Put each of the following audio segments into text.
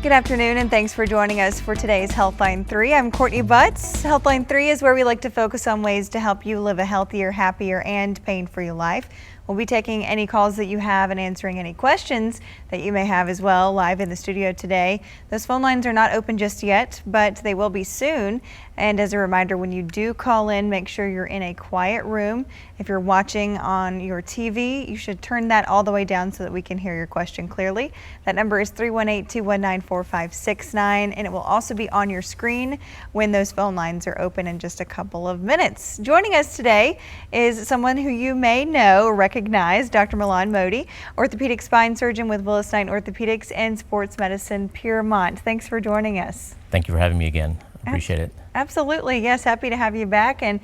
Good afternoon, and thanks for joining us for today's Healthline 3. I'm Courtney Butts. Healthline 3 is where we like to focus on ways to help you live a healthier, happier, and pain-free life. We'll be taking any calls that you have and answering any questions that you may have as well live in the studio today. Those phone lines are not open just yet, but they will be soon. And as a reminder, when you do call in, make sure you're in a quiet room. If you're watching on your TV, you should turn that all the way down so that we can hear your question clearly. That number is 318-219-4569, and it will also be on your screen when those phone lines are open in just a couple of minutes. Joining us today is someone who you may know or recognize, Dr. Milan Mody, orthopedic spine surgeon with Willis Knight Orthopedics and Sports Medicine Piermont. Thanks for joining us. Thank you for having me again. Appreciate it. Absolutely. Yes, happy to have you back. And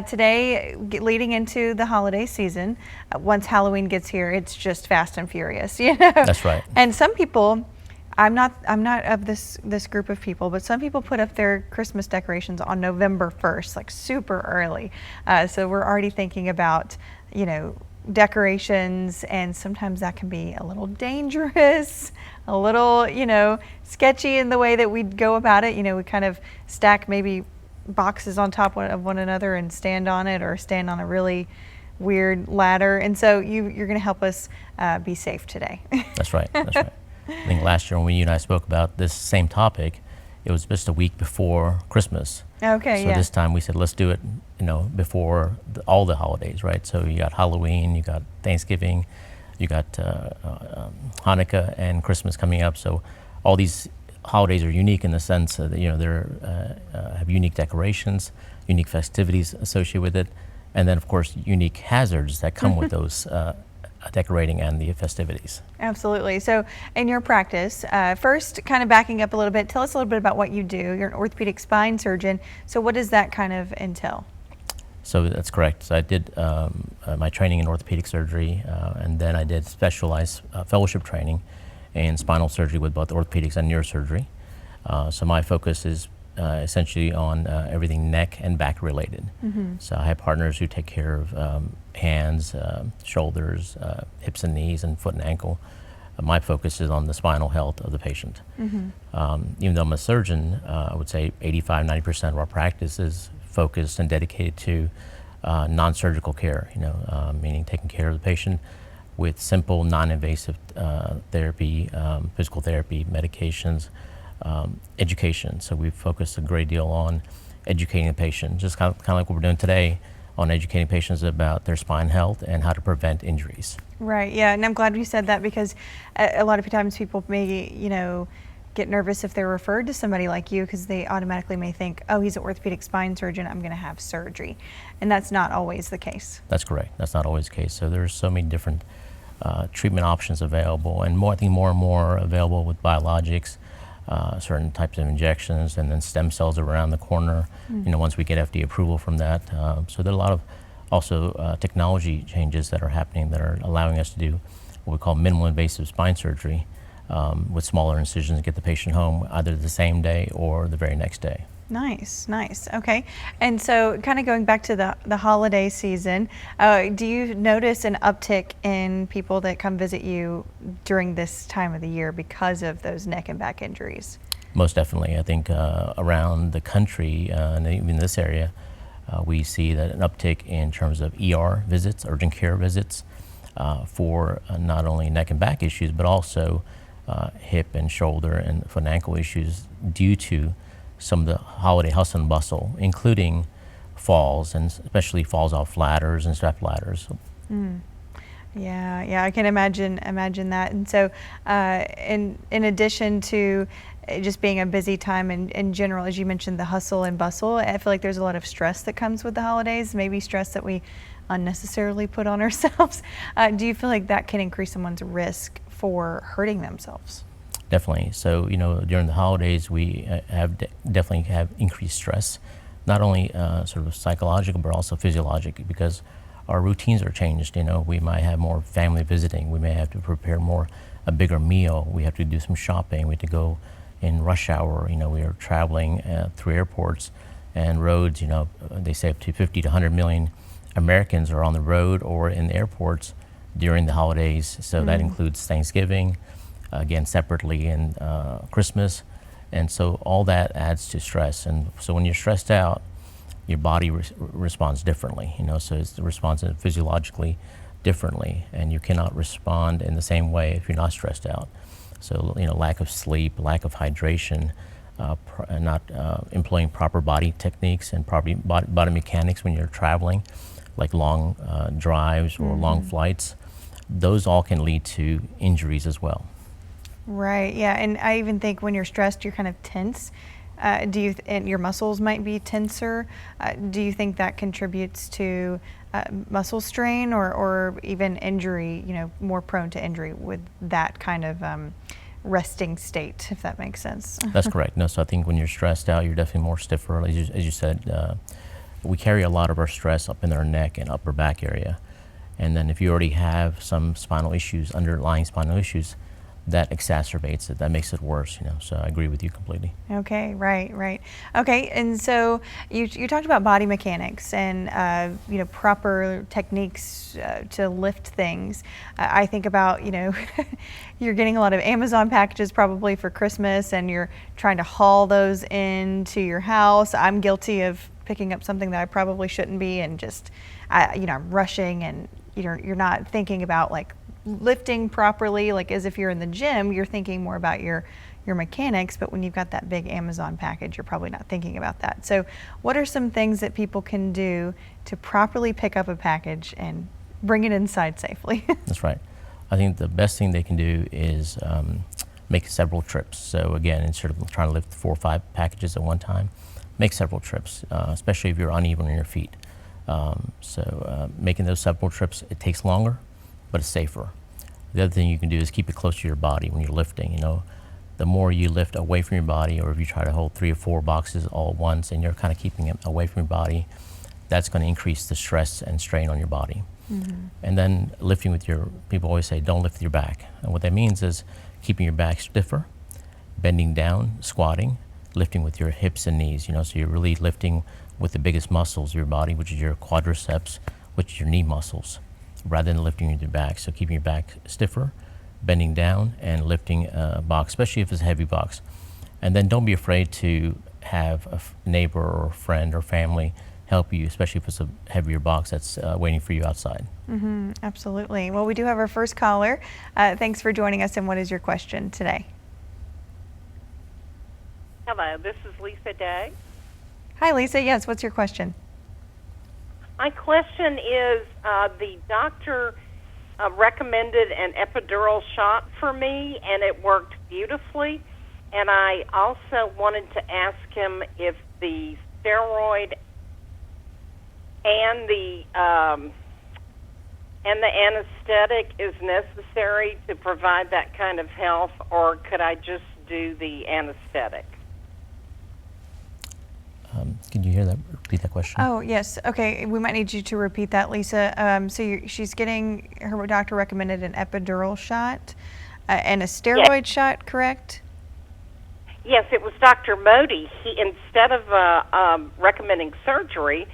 today, leading into the holiday season, once Halloween gets here, it's just fast and furious, you know? That's right. And some people, I'm not of this group of people, but some people put up their Christmas decorations on November 1st, like super early. So we're already thinking about, you know, decorations, and sometimes that can be a little dangerous, a little, you know, sketchy in the way that we go about it. You know, we kind of stack maybe boxes on top of one another and stand on it, or stand on a really weird ladder. And so you're going to help us be safe today. That's right. That's right. I think last year when you and I spoke about this same topic, it was just a week before Christmas. Okay, so this time we said, let's do it, you know, before all the holidays, right? So you got Halloween, you got Thanksgiving, you got Hanukkah and Christmas coming up. So all these holidays are unique in the sense that, you know, they're have unique decorations, unique festivities associated with it, and then of course unique hazards that come with those decorating and the festivities. Absolutely. So in your practice, first kind of backing up a little bit, tell us a little bit about what you do. You're an orthopedic spine surgeon. So what does that kind of entail? So that's correct. So I did my training in orthopedic surgery, and then I did specialized fellowship training in spinal surgery with both orthopedics and neurosurgery. So my focus is essentially on everything neck and back related. Mm-hmm. So I have partners who take care of hands, shoulders, hips and knees, and foot and ankle. My focus is on the spinal health of the patient. Mm-hmm. Even though I'm a surgeon, I would say 85–90% of our practice is focused and dedicated to non-surgical care, you know, meaning taking care of the patient with simple, non-invasive therapy, physical therapy, medications, education. So we've focused a great deal on educating the patient, just kind of like what we're doing today, on educating patients about their spine health and how to prevent injuries. Right, yeah, and I'm glad you said that, because a lot of times people may, you know, get nervous if they're referred to somebody like you, because they automatically may think, oh, he's an orthopedic spine surgeon, I'm going to have surgery. And that's not always the case. That's correct. That's not always the case. So there's so many different treatment options available, and I think more and more available with biologics, certain types of injections, and then stem cells around the corner, you know, once we get FDA approval from that. So there are a lot of also technology changes that are happening that are allowing us to do what we call minimal invasive spine surgery with smaller incisions to get the patient home either the same day or the very next day. Nice, nice. Okay. And so kind of going back to the holiday season, do you notice an uptick in people that come visit you during this time of the year because of those neck and back injuries? Most definitely. I think around the country, and even this area, we see that an uptick in terms of ER visits, urgent care visits, for not only neck and back issues, but also hip and shoulder and foot and ankle issues due to some of the holiday hustle and bustle, including falls, and especially falls off ladders and step ladders. Yeah, I can imagine that. And so in addition to just being a busy time in general, as you mentioned, the hustle and bustle, I feel like there's a lot of stress that comes with the holidays, maybe stress that we unnecessarily put on ourselves. Do you feel like that can increase someone's risk for hurting themselves? Definitely. So, you know, during the holidays, we definitely have increased stress, not only sort of psychological, but also physiological, because our routines are changed. You know, we might have more family visiting. We may have to prepare a bigger meal. We have to do some shopping. We have to go in rush hour. You know, we are traveling through airports and roads. You know, they say up to 50 to 100 million Americans are on the road or in the airports during the holidays. So that includes Thanksgiving, again separately in Christmas. And so all that adds to stress. And so when you're stressed out, your body responds differently, so it responds physiologically differently, and you cannot respond in the same way if you're not stressed out. So, lack of sleep, lack of hydration, and not employing proper body techniques and proper body mechanics when you're traveling, like long drives or long flights, those all can lead to injuries as well. Right, yeah, and I even think when you're stressed, you're kind of tense. And your muscles might be tenser. Do you think that contributes to muscle strain or even injury, more prone to injury with that kind of resting state, if that makes sense? That's correct. No, so I think when you're stressed out, you're definitely more stiffer. As you said, we carry a lot of our stress up in our neck and upper back area. And then if you already have some spinal issues, underlying spinal issues, that exacerbates it. That makes it worse, So I agree with you completely. Okay, right. Okay, and so you talked about body mechanics and proper techniques to lift things. I think about you're getting a lot of Amazon packages probably for Christmas, and you're trying to haul those into your house. I'm guilty of picking up something that I probably shouldn't be, and just I'm rushing, and you're not thinking about lifting properly, as if you're in the gym, you're thinking more about your mechanics, but when you've got that big Amazon package, you're probably not thinking about that. So what are some things that people can do to properly pick up a package and bring it inside safely? That's right. I think the best thing they can do is make several trips. So again, instead of trying to lift 4 or 5 packages at one time, make several trips, especially if you're uneven on your feet. Making those several trips, it takes longer, but it's safer. The other thing you can do is keep it close to your body when you're lifting. The more you lift away from your body, or if you try to hold 3 or 4 boxes all at once and you're kind of keeping it away from your body, that's going to increase the stress and strain on your body. And then lifting with people always say, don't lift with your back. And what that means is keeping your back stiffer, bending down, squatting, lifting with your hips and knees, so you're really lifting with the biggest muscles of your body, which is your quadriceps, which is your knee muscles, rather than lifting with your back. So keeping your back stiffer, bending down, and lifting a box, especially if it's a heavy box. And then don't be afraid to have a neighbor or friend or family help you, especially if it's a heavier box that's waiting for you outside. Absolutely. Well, we do have our first caller. Thanks for joining us, and what is your question today? Hello, this is Lisa Day. Hi, Lisa. Yes, what's your question? My question is, the doctor recommended an epidural shot for me, and it worked beautifully. And I also wanted to ask him if the steroid and the anesthetic is necessary to provide that kind of health, or could I just do the anesthetic? Can you hear that? Repeat that question. Oh, yes. Okay, we might need you to repeat that, Lisa. She's getting, her doctor recommended an epidural shot and a steroid shot, correct? Yes, it was Dr. Mody. He, instead of recommending surgery,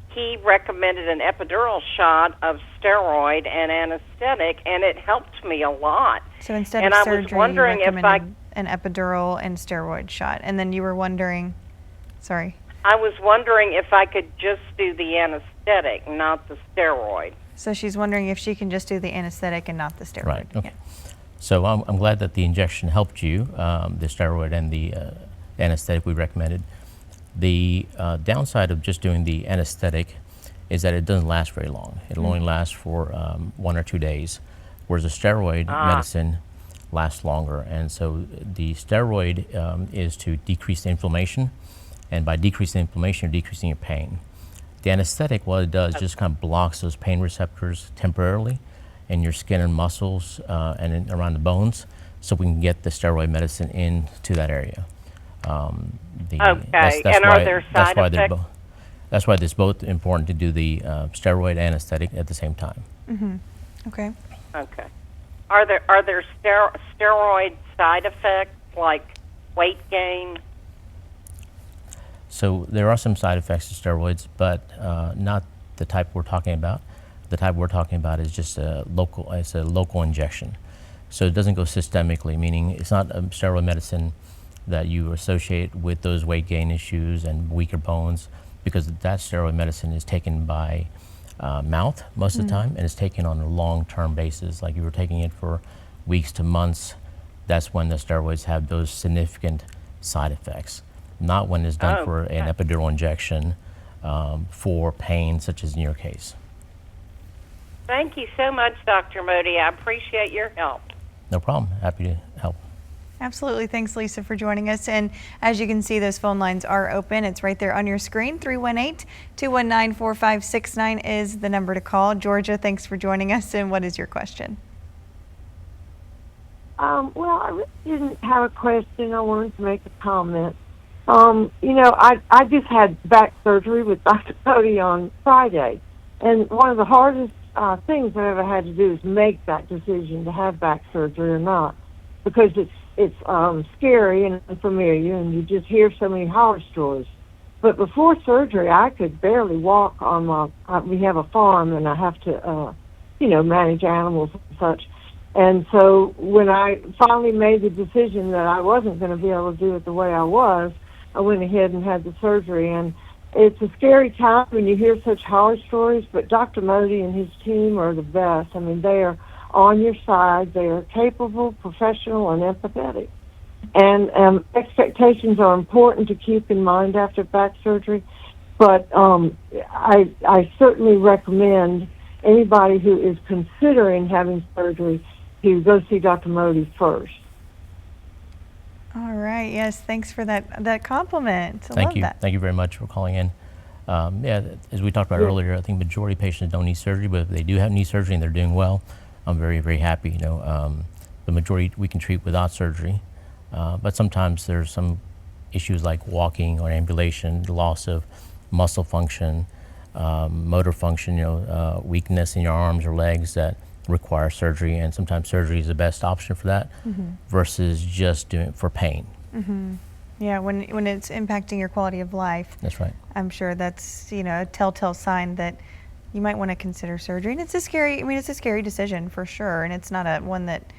he recommended an epidural shot of steroid and anesthetic, and it helped me a lot. So instead of surgery, you recommended an epidural and steroid shot. And then you were wondering, sorry. I was wondering if I could just do the anesthetic, not the steroid. So she's wondering if she can just do the anesthetic and not the steroid. Right, okay. Yeah. So I'm glad that the injection helped you, the steroid and the anesthetic we recommended. The downside of just doing the anesthetic is that it doesn't last very long. It'll only last for 1 or 2 days, whereas the steroid medicine lasts longer. And so the steroid is to decrease the inflammation, and by decreasing inflammation, you're decreasing your pain. The anesthetic, what it does, just kind of blocks those pain receptors temporarily in your skin and muscles and around the bones, so we can get the steroid medicine into that area. Okay, and are there side effects? That's why it's both important to do the steroid and anesthetic at the same time. Okay. Okay. Are there steroid side effects like weight gain? So there are some side effects to steroids, but not the type we're talking about. The type we're talking about is just a local injection. So it doesn't go systemically, meaning it's not a steroid medicine that you associate with those weight gain issues and weaker bones, because that steroid medicine is taken by mouth most of the time, and it's taken on a long-term basis. Like you were taking it for weeks to months, that's when the steroids have those significant side effects. Not when it's done for an epidural injection for pain, such as in your case. Thank you so much, Dr. Mody. I appreciate your help. No problem. Happy to help. Absolutely. Thanks, Lisa, for joining us. And as you can see, those phone lines are open. It's right there on your screen. 318-219-4569 is the number to call. Georgia, thanks for joining us. And what is your question? Well, I really didn't have a question. I wanted to make a comment. I just had back surgery with Dr. Mody on Friday. And one of the hardest things I ever had to do is make that decision to have back surgery or not, because it's scary and unfamiliar, and you just hear so many horror stories. But before surgery, I could barely walk on we have a farm, and I have to, manage animals and such. And so when I finally made the decision that I wasn't going to be able to do it the way I was, I went ahead and had the surgery. And it's a scary time when you hear such horror stories, but Dr. Mody and his team are the best. I mean, they are on your side. They are capable, professional, and empathetic. And expectations are important to keep in mind after back surgery. But I certainly recommend anybody who is considering having surgery to go see Dr. Mody first. All right. Yes. Thanks for that compliment. Thank you. Thank you very much for calling in. As we talked about earlier, I think majority of patients don't need surgery, but if they do have knee surgery and they're doing well, I'm very, very happy. The majority we can treat without surgery, but sometimes there's some issues like walking or ambulation, loss of muscle function, motor function, weakness in your arms or legs that require surgery, and sometimes surgery is the best option for that versus just doing it for pain. Yeah, when it's impacting your quality of life. That's right. I'm sure that's a telltale sign that you might want to consider surgery. And it's a scary decision for sure, and it's not one that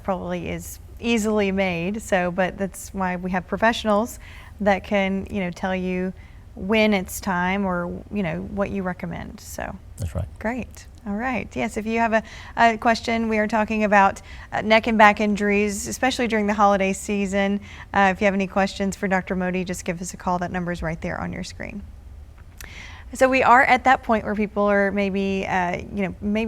probably is easily made. So, but that's why we have professionals that can tell you when it's time or what you recommend. So that's right. Great. All right. Yes, if you have a question, we are talking about neck and back injuries, especially during the holiday season. If you have any questions for Dr. Mody, just give us a call. That number is right there on your screen. So we are at that point where people are maybe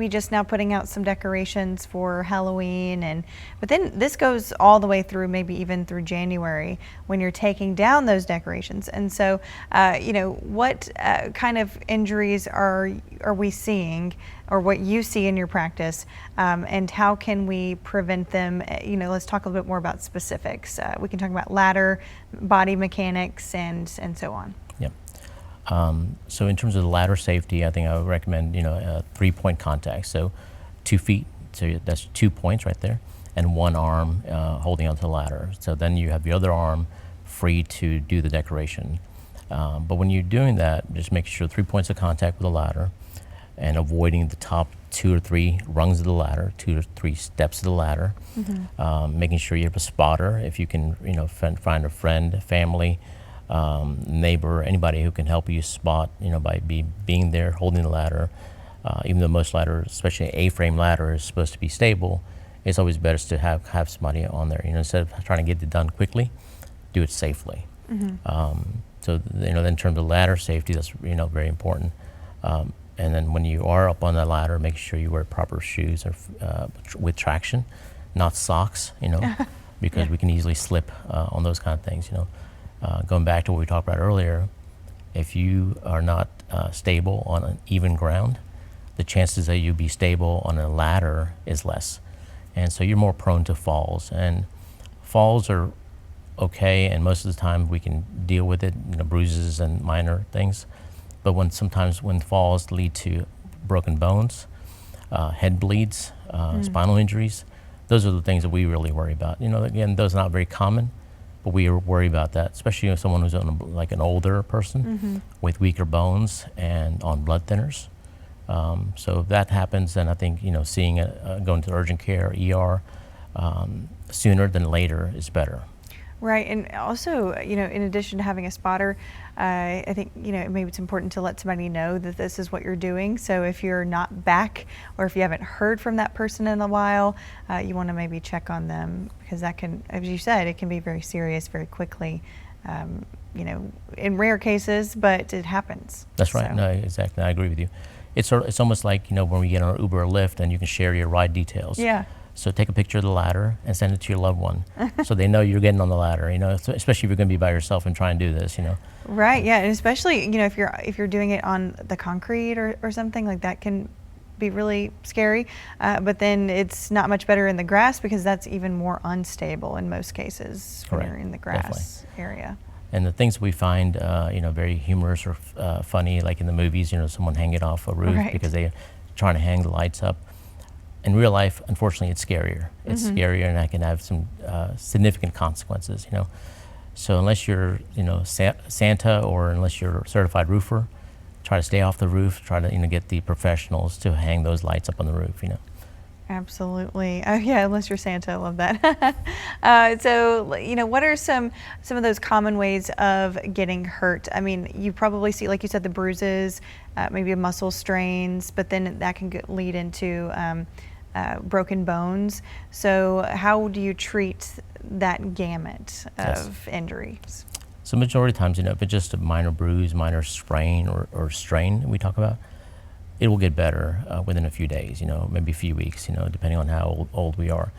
just now putting out some decorations for Halloween, but then this goes all the way through, maybe even through January, when you're taking down those decorations. And so, what kind of injuries are we seeing, or what you see in your practice, and how can we prevent them? Let's talk a little bit more about specifics. We can talk about ladder, body mechanics, and so on. Yep. So in terms of the ladder safety, I think I would recommend, a 3-point contact. So 2 feet, so that's 2 points right there, and one arm holding onto the ladder. So then you have the other arm free to do the decoration. But when you're doing that, just make sure 3 points of contact with the ladder and avoiding the top 2 or 3 rungs of the ladder, 2 or 3 steps of the ladder. Making sure you have a spotter if you can, find a friend, family, neighbor, anybody who can help you spot, by being there, holding the ladder. Even though most ladders, especially an A-frame ladder, is supposed to be stable, it's always best to have somebody on there. Instead of trying to get it done quickly, do it safely. So in terms of ladder safety, that's very important. And then when you are up on the ladder, make sure you wear proper shoes or with traction, not socks. Because we can easily slip on those kind of things. Going back to what we talked about earlier, if you are not stable on an even ground, the chances that you'll be stable on a ladder is less. And so you're more prone to falls. And falls are okay, and most of the time we can deal with it, bruises and minor things. But sometimes when falls lead to broken bones, head bleeds, spinal injuries, those are the things that we really worry about. Again, those are not very common, but we worry about that, especially if someone who's like an older person with weaker bones and on blood thinners. So if that happens, then I think seeing going to urgent care, ER, sooner than later is better. Right, and also, in addition to having a spotter, I think, maybe it's important to let somebody know that this is what you're doing. So if you're not back, or if you haven't heard from that person in a while, you want to maybe check on them, because that can, as you said, it can be very serious very quickly, in rare cases, but it happens. That's right, So. no, exactly, I agree with you. It's almost like, when we get on an Uber or Lyft and you can share your ride details. Yeah. So take a picture of the ladder and send it to your loved one, so they know you're getting on the ladder. Especially if you're going to be by yourself and try and do this. Right. Yeah, and especially if you're doing it on the concrete or something like that, can be really scary. But then it's not much better in the grass, because that's even more unstable in most cases. Correct. When you're in the grass area. And the things we find, very humorous or funny, like in the movies, someone hanging off a roof Right. because they're trying to hang the lights up. In real life, unfortunately, it's scarier. It's scarier, and that can have some significant consequences. So unless you're, Santa, or unless you're a certified roofer, try to stay off the roof. Try to, get the professionals to hang those lights up on the roof. Absolutely. Yeah, unless you're Santa, I love that. So, what are some of those common ways of getting hurt? I mean, you probably see, like you said, the bruises, maybe muscle strains, but then that can lead into broken bones. So how do you treat that gamut of injuries? So majority of times, if it's just a minor bruise, minor sprain or strain we talk about, it will get better within a few days, maybe a few weeks, depending on how old we are.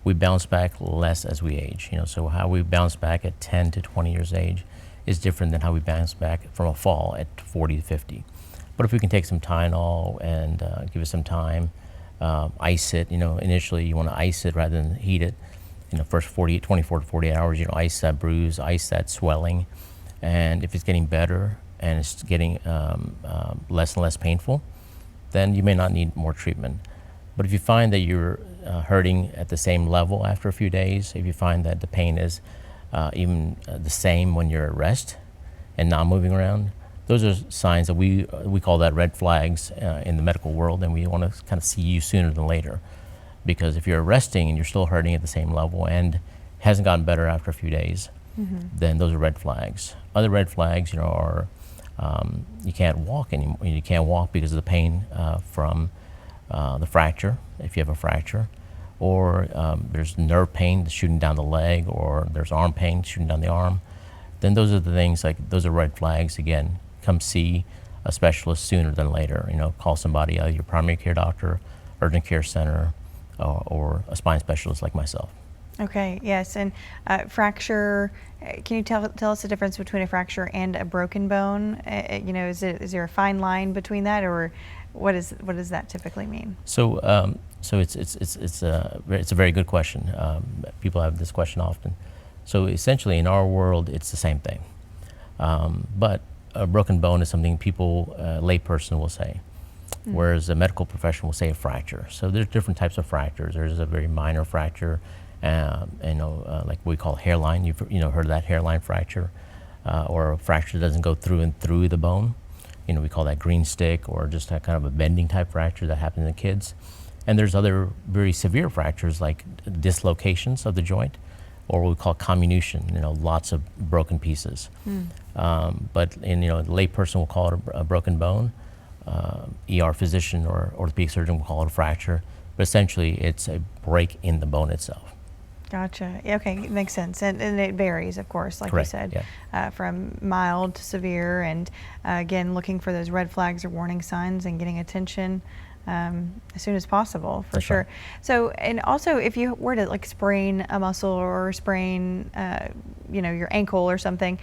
We bounce back less as we age, so how we bounce back at 10 to 20 years age is different than how we bounce back from a fall at 40 to 50. But if we can take some Tylenol and give it some time, ice it, initially you want to ice it rather than heat it. First 24 to 48 hours, ice that bruise, ice that swelling. And if it's getting better and it's getting less and less painful, then you may not need more treatment. But if you find that you're hurting at the same level after a few days, if you find that the pain is even the same when you're at rest and not moving around, those are signs that we call that red flags in the medical world, and we want to kind of see you sooner than later. Because if you're resting and you're still hurting at the same level and hasn't gotten better after a few days, then those are red flags. Other red flags, are you can't walk anymore. You can't walk because of the pain from the fracture, if you have a fracture, or there's nerve pain that's shooting down the leg, or there's arm pain shooting down the arm. Then those are the things, those are red flags. Again, come see a specialist sooner than later. Call somebody, your primary care doctor, urgent care center, or a spine specialist like myself. Okay, yes, and fracture, can you tell us the difference between a fracture and a broken bone? Is there a fine line between that, or what does that typically mean? So it's a very good question. People have this question often. So essentially, in our world, it's the same thing. But a broken bone is something people, a layperson will say, whereas a medical professional will say a fracture. So there's different types of fractures. There's a very minor fracture, like we call hairline. You've heard of that hairline fracture, or a fracture that doesn't go through and through the bone. We call that green stick, or just a kind of a bending type fracture that happens in kids. And there's other very severe fractures like dislocations of the joint, or what we call comminution, lots of broken pieces. But the layperson will call it a broken bone. ER physician or orthopedic surgeon will call it a fracture. But essentially, it's a break in the bone itself. Gotcha. Okay, it makes sense. And it varies, of course, like Correct. you said, Yeah. from mild to severe. And again, looking for those red flags or warning signs and getting attention as soon as possible, for That's sure. right. So, and also, if you were to sprain a muscle or sprain, your ankle or something,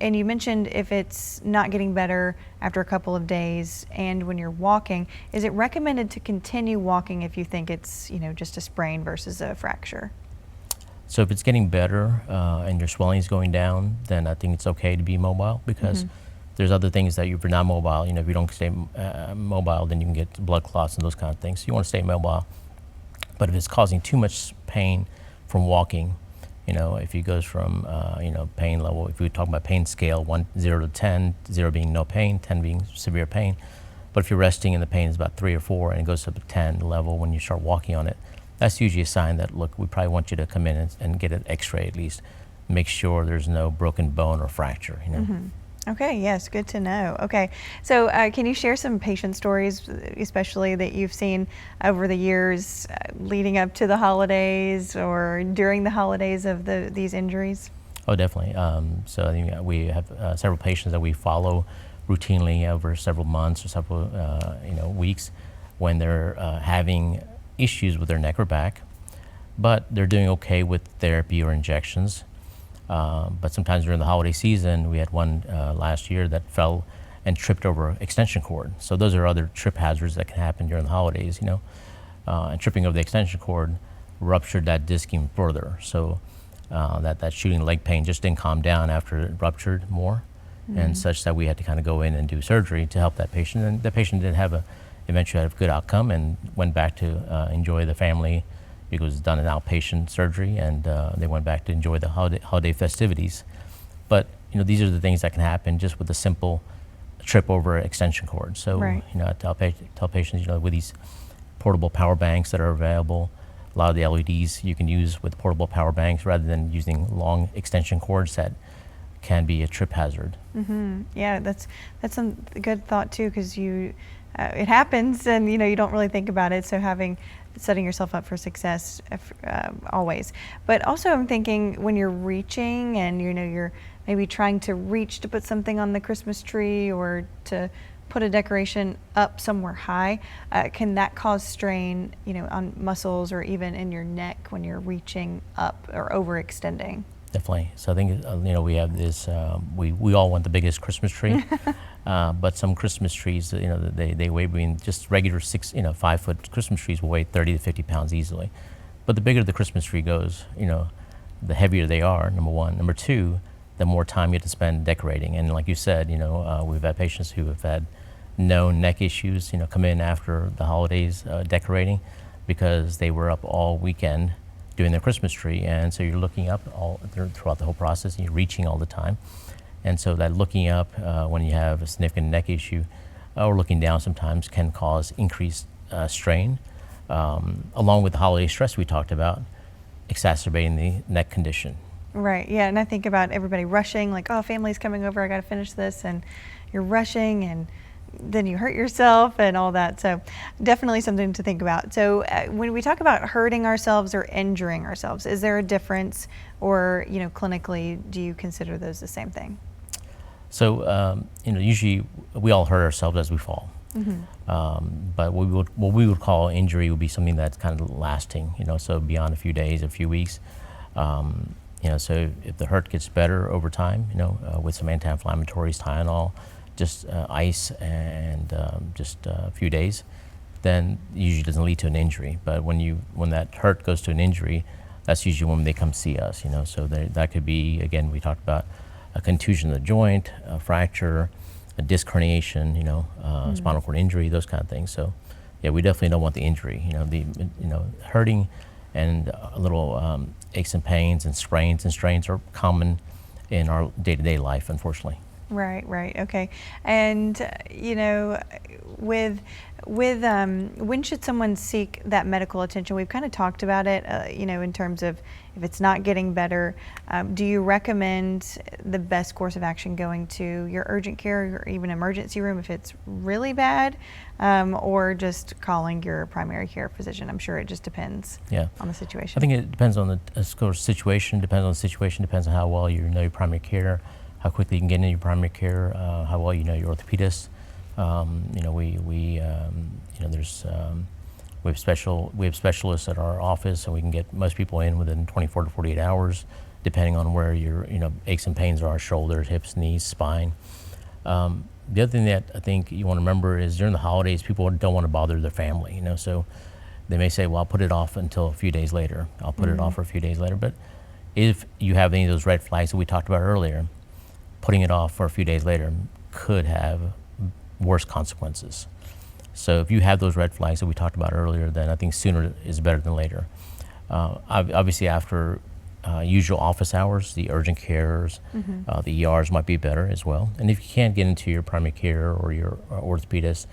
and you mentioned if it's not getting better after a couple of days, and when you're walking, is it recommended to continue walking if you think it's just a sprain versus a fracture? So if it's getting better and your swelling is going down, then I think it's okay to be mobile, because there's other things that if you're not mobile, if you don't stay mobile, then you can get blood clots and those kind of things. So you want to stay mobile. But if it's causing too much pain from walking, if it goes from, pain level, if we talk about pain scale, 0 to 10, 0 being no pain, 10 being severe pain. But if you're resting and the pain is about 3 or 4 and it goes up to 10 level when you start walking on it, that's usually a sign that, look, we probably want you to come in and get an x-ray at least, make sure there's no broken bone or fracture, you know. Okay, yes, good to know. Okay, so can you share some patient stories, especially that you've seen over the years leading up to the holidays or during the holidays of these injuries? Oh, definitely. So I think we have several patients that we follow routinely over several months or several weeks when they're having issues with their neck or back, but they're doing okay with therapy or injections. But sometimes during the holiday season, we had one last year that fell and tripped over an extension cord. So those are other trip hazards that can happen during the holidays, you know. And tripping over the extension cord ruptured that disc even further. So that shooting leg pain just didn't calm down after it ruptured more, and such that we had to kind of go in and do surgery to help that patient. And the patient did eventually had a good outcome and went back to enjoy the family. It was done an outpatient surgery, and they went back to enjoy the holiday festivities. But you know, these are the things that can happen just with a simple trip over an extension cord. So you know, I tell patients, you know, with these portable power banks that are available, a lot of the LEDs you can use with portable power banks rather than using long extension cords that can be a trip hazard. Yeah, that's a good thought too, because it happens, and you know, you don't really think about it. So setting yourself up for success always. But also I'm thinking when you're reaching and you know you're maybe trying to reach to put something on the Christmas tree or to put a decoration up somewhere high, can that cause strain, you know, on muscles or even in your neck when you're reaching up or overextending? Definitely. So I think you know, we have this. We all want the biggest Christmas tree, but some Christmas trees, you know, they weigh between just regular 5 foot Christmas trees will weigh 30 to 50 pounds easily. But the bigger the Christmas tree goes, you know, the heavier they are. Number one. Number two, the more time you have to spend decorating. And like you said, you know, we've had patients who have had known neck issues, you know, come in after the holidays decorating because they were up all weekend doing their Christmas tree, and so you're looking up throughout the whole process, and you're reaching all the time. And so that looking up when you have a significant neck issue or looking down sometimes can cause increased strain, along with the holiday stress we talked about, exacerbating the neck condition. Right, yeah, and I think about everybody rushing, like, oh, family's coming over, I gotta finish this, and you're rushing, and then you hurt yourself and all that. So definitely something to think about. So when we talk about hurting ourselves or injuring ourselves, is there a difference, or you know, clinically, do you consider those the same thing? So you know, usually we all hurt ourselves as we fall. But what we would call injury would be something that's kind of lasting, you know, so beyond a few days, a few weeks. You know, so if the hurt gets better over time, you know, with some anti-inflammatories, Tylenol, just ice, and just a few days, then usually doesn't lead to an injury. But when that hurt goes to an injury, that's usually when they come see us, you know. So that could be, again, we talked about a contusion of the joint, a fracture, a disc herniation, you know, spinal cord injury, those kind of things. So yeah, we definitely don't want the injury, you know. Hurting and a little aches and pains and sprains and strains are common in our day-to-day life, unfortunately. Right, okay. And you know, with when should someone seek that medical attention? We've kind of talked about it, you know, in terms of if it's not getting better, do you recommend the best course of action going to your urgent care or even emergency room if it's really bad, or just calling your primary care physician? I'm sure it just depends on the situation. I think it depends on the situation, depends on how well you know your primary care, how quickly you can get into your primary care, how well you know your orthopedist. You know, we have specialists at our office, and we can get most people in within 24 to 48 hours, depending on where your aches and pains are: shoulders, hips, knees, spine. The other thing that I think you want to remember is during the holidays, people don't want to bother their family. You know, so they may say, "Well, I'll put it off until a few days later. I'll put it off for a few days later." But if you have any of those red flags that we talked about earlier, putting it off for a few days later could have worse consequences. So if you have those red flags that we talked about earlier, then I think sooner is better than later. Obviously, after usual office hours, the urgent cares, the ERs might be better as well. And if you can't get into your primary care or your orthopedist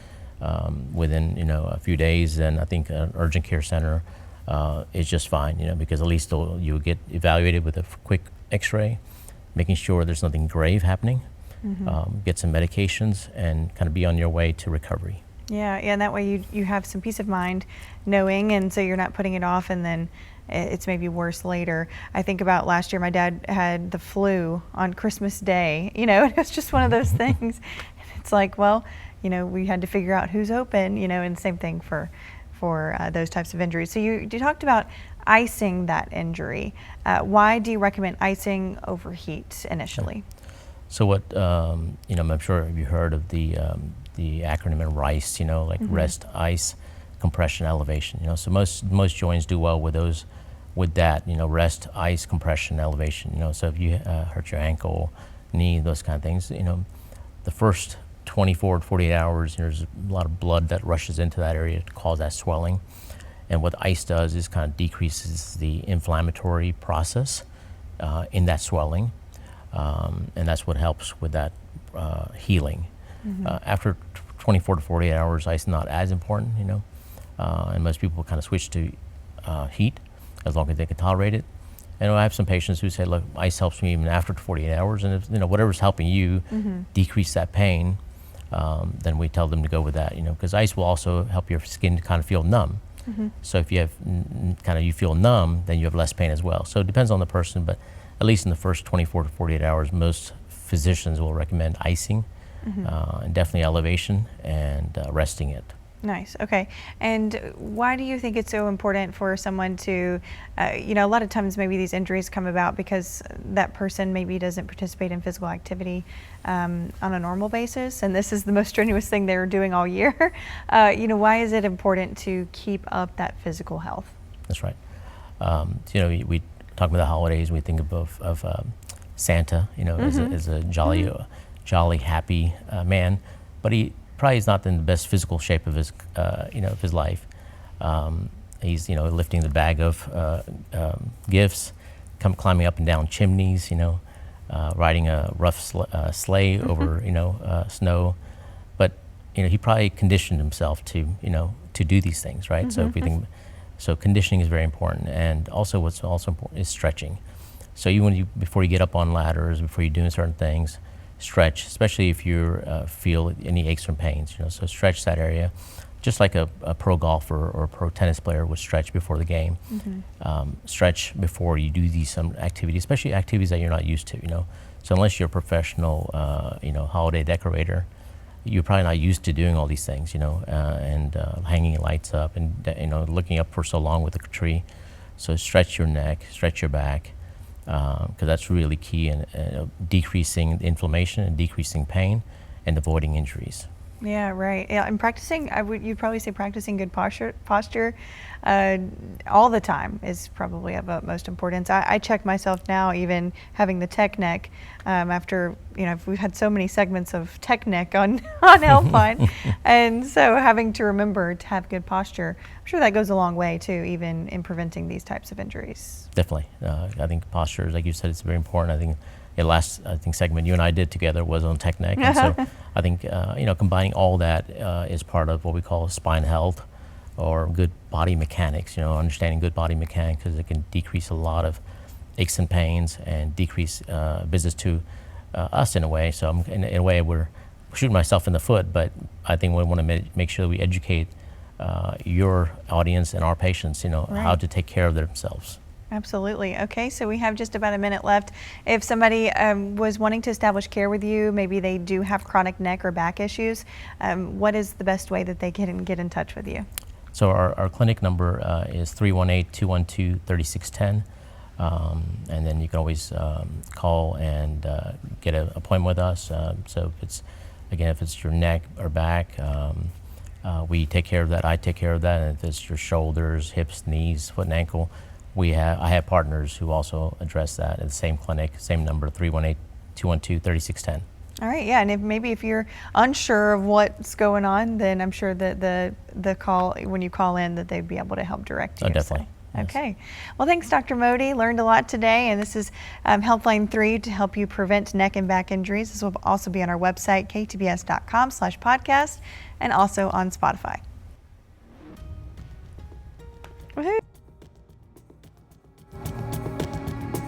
within a few days, then I think an urgent care center is just fine, because at least you get evaluated with a quick x-ray, making sure there's nothing grave happening, get some medications, and kind of be on your way to recovery. Yeah, and that way you have some peace of mind knowing, and so you're not putting it off and then it's maybe worse later. I think about last year, my dad had the flu on Christmas Day, and it's just one of those things. It's like, well, we had to figure out who's open, and same thing for those types of injuries. So you talked about icing that injury. Why do you recommend icing over heat initially? So what, I'm sure you heard of the acronym in RICE, rest, ice, compression, elevation. So most joints do well with that, rest, ice, compression, elevation. So if you hurt your ankle, knee, those kind of things, the first 24 to 48 hours, there's a lot of blood that rushes into that area to cause that swelling. And what ice does is kind of decreases the inflammatory process in that swelling, and that's what helps with that healing. After 24 to 48 hours, ice is not as important, and most people kind of switch to heat as long as they can tolerate it. And I have some patients who say, look, ice helps me even after 48 hours, and if whatever's helping you decrease that pain, then we tell them to go with that, because ice will also help your skin to kind of feel numb. So if you have you feel numb, then you have less pain as well. So it depends on the person, but at least in the first 24 to 48 hours, most physicians will recommend icing, and definitely elevation and resting it. Nice. Okay. And why do you think it's so important for someone to, a lot of times maybe these injuries come about because that person maybe doesn't participate in physical activity on a normal basis, and this is the most strenuous thing they're doing all year. Why is it important to keep up that physical health? That's right. We talk about the holidays, we think of Santa, as a jolly, happy man, but he probably is not in the best physical shape of his, of his life. He's, lifting the bag of gifts, climbing up and down chimneys, riding a rough sleigh over, snow. But, he probably conditioned himself to do these things, right? So if we think, so conditioning is very important, and also what's also important is stretching. So before you get up on ladders, before you're doing certain things, stretch, especially if you feel any aches or pains. So stretch that area, just like a pro golfer or a pro tennis player would stretch before the game. Stretch before you do some activities, especially activities that you're not used to. So unless you're a professional, holiday decorator, you're probably not used to doing all these things, and hanging lights up and looking up for so long with a tree. So stretch your neck, stretch your back, because that's really key in decreasing inflammation and decreasing pain and avoiding injuries. Yeah, right. Yeah, and practicing, you'd probably say practicing good posture all the time is probably of utmost importance. I check myself now, even having the tech neck, after, we've had so many segments of tech neck on Healthline, and so having to remember to have good posture, I'm sure that goes a long way too, even in preventing these types of injuries. Definitely. I think posture, like you said, it's very important. I think the last segment you and I did together was on tech neck, and so I think combining all that is part of what we call spine health or good body mechanics. Understanding good body mechanics, because it can decrease a lot of aches and pains and decrease visits to us in a way. So in a way we're shooting myself in the foot, but I think we want to make sure that we educate your audience and our patients, how to take care of themselves. Absolutely. Okay, so we have just about a minute left. If somebody was wanting to establish care with you, maybe they do have chronic neck or back issues, what is the best way that they can get in touch with you? So our clinic number is 318-212-3610, and then you can always call and get an appointment with us. So if it's your neck or back, we take care of that. I take care of that. And if it's your shoulders, hips, knees, foot and ankle, I have partners who also address that at the same clinic, same number, 318-212-3610. All right, yeah, and if you're unsure of what's going on, then I'm sure that the call, when you call in, that they'd be able to help direct you. Oh, definitely. So. Okay. Well, thanks, Dr. Mody. Learned a lot today, and this is Healthline 3 to help you prevent neck and back injuries. This will also be on our website, ktbs.com/podcast, and also on Spotify. Woohoo!